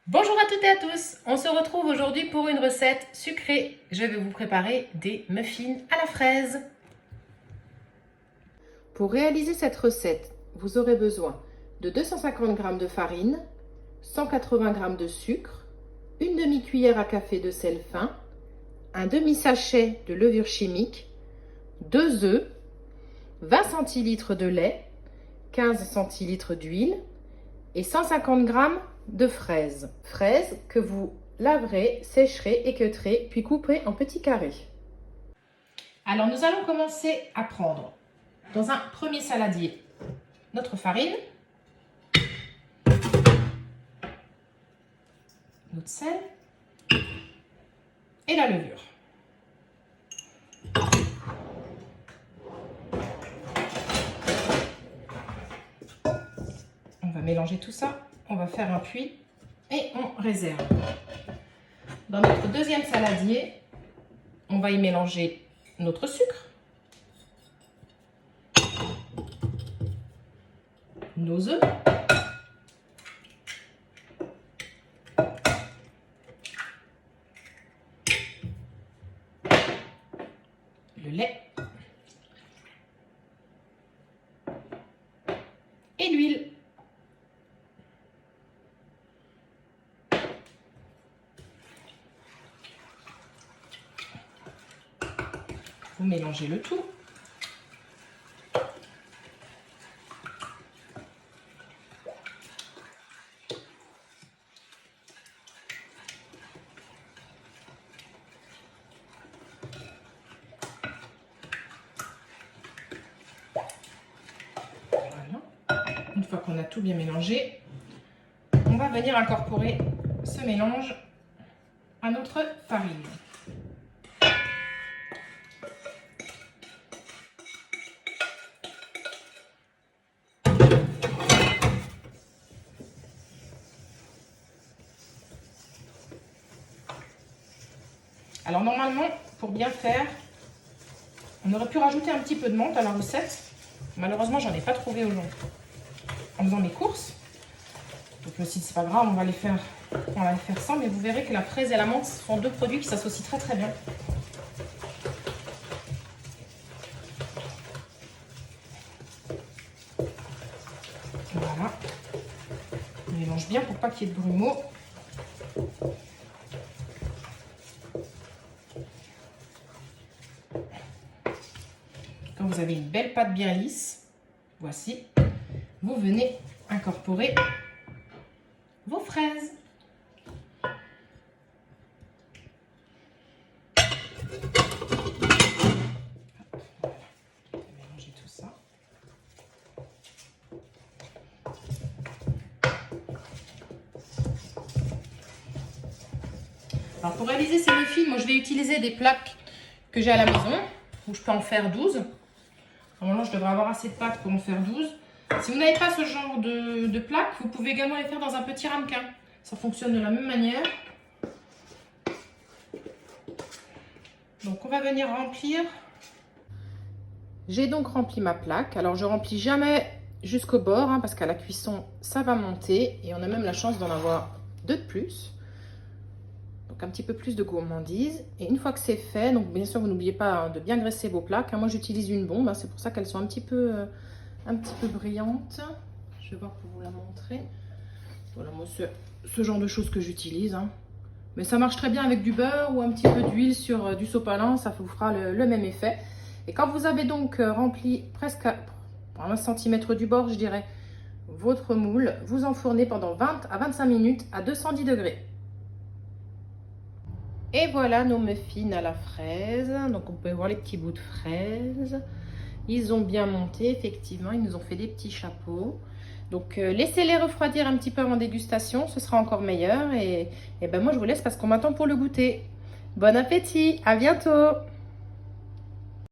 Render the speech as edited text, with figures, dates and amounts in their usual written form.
Bonjour à toutes et à tous, on se retrouve aujourd'hui pour une recette sucrée. Je vais vous préparer des muffins à la fraise. Pour réaliser cette recette, vous aurez besoin de 250 g de farine, 180 g de sucre, une demi-cuillère à café de sel fin, un demi-sachet de levure chimique, 2 œufs, 20 centilitres de lait, 15 centilitres d'huile et 150 g de fraises. Fraises que vous laverez, sécherez, équeuterez, puis couperez en petits carrés. Alors nous allons commencer à prendre dans un premier saladier notre farine, notre sel et la levure. On va mélanger tout ça. On va faire un puits et on réserve. Dans notre deuxième saladier, on va y mélanger notre sucre, nos œufs, le lait et l'huile. Vous mélangez le tout. Voilà. Une fois qu'on a tout bien mélangé, on va venir incorporer ce mélange à notre farine. Alors normalement, pour bien faire, on aurait pu rajouter un petit peu de menthe à la recette. Malheureusement, j'en ai pas trouvé aujourd'hui en faisant mes courses. Donc si c'est pas grave, on va les faire sans. Mais vous verrez que la fraise et la menthe sont deux produits qui s'associent très très bien. Voilà. On mélange bien pour pas qu'il y ait de grumeaux. Quand vous avez une belle pâte bien lisse, voici, vous venez incorporer vos fraises. Mélanger tout ça. Alors pour réaliser ces muffins, moi je vais utiliser des plaques que j'ai à la maison, où je peux en faire 12. Normalement, je devrais avoir assez de pâte pour en faire 12. Si vous n'avez pas ce genre de plaque, vous pouvez également les faire dans un petit ramequin. Ça fonctionne de la même manière. Donc, on va venir remplir. J'ai donc rempli ma plaque. Alors, je remplis jamais jusqu'au bord, parce qu'à la cuisson, ça va monter. Et on a même la chance d'en avoir 2 de plus. Donc, un petit peu plus de gourmandise. Et une fois que c'est fait, donc bien sûr, vous n'oubliez pas de bien graisser vos plaques. Moi, j'utilise une bombe. C'est pour ça qu'elles sont un petit peu brillantes. Je vais voir pour vous la montrer. Voilà, moi, c'est ce genre de choses que j'utilise. Mais ça marche très bien avec du beurre ou un petit peu d'huile sur du sopalin. Ça vous fera le même effet. Et quand vous avez donc rempli presque à 1 cm du bord, je dirais, votre moule, vous enfournez pendant 20 à 25 minutes à 210 degrés. Et voilà nos muffins à la fraise. Donc on peut voir les petits bouts de fraise. Ils ont bien monté, effectivement. Ils nous ont fait des petits chapeaux. Donc laissez-les refroidir un petit peu avant dégustation. Ce sera encore meilleur. Et ben moi je vous laisse parce qu'on m'attend pour le goûter. Bon appétit, à bientôt!